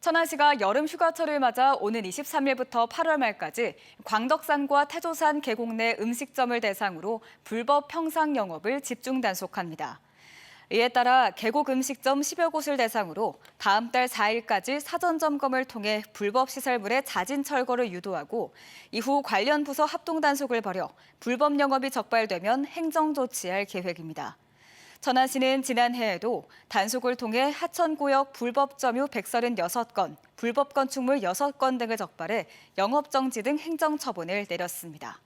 천안시가 여름 휴가철을 맞아 오는 23일부터 8월 말까지 광덕산과 태조산 계곡 내 음식점을 대상으로 불법 평상 영업을 집중 단속합니다. 이에 따라 계곡 음식점 10여 곳을 대상으로 다음 달 4일까지 사전 점검을 통해 불법 시설물의 자진 철거를 유도하고 이후 관련 부서 합동 단속을 벌여 불법 영업이 적발되면 행정 조치할 계획입니다. 천안시는 지난해에도 단속을 통해 하천구역 불법 점유 136건, 불법 건축물 6건 등을 적발해 영업정지 등 행정처분을 내렸습니다.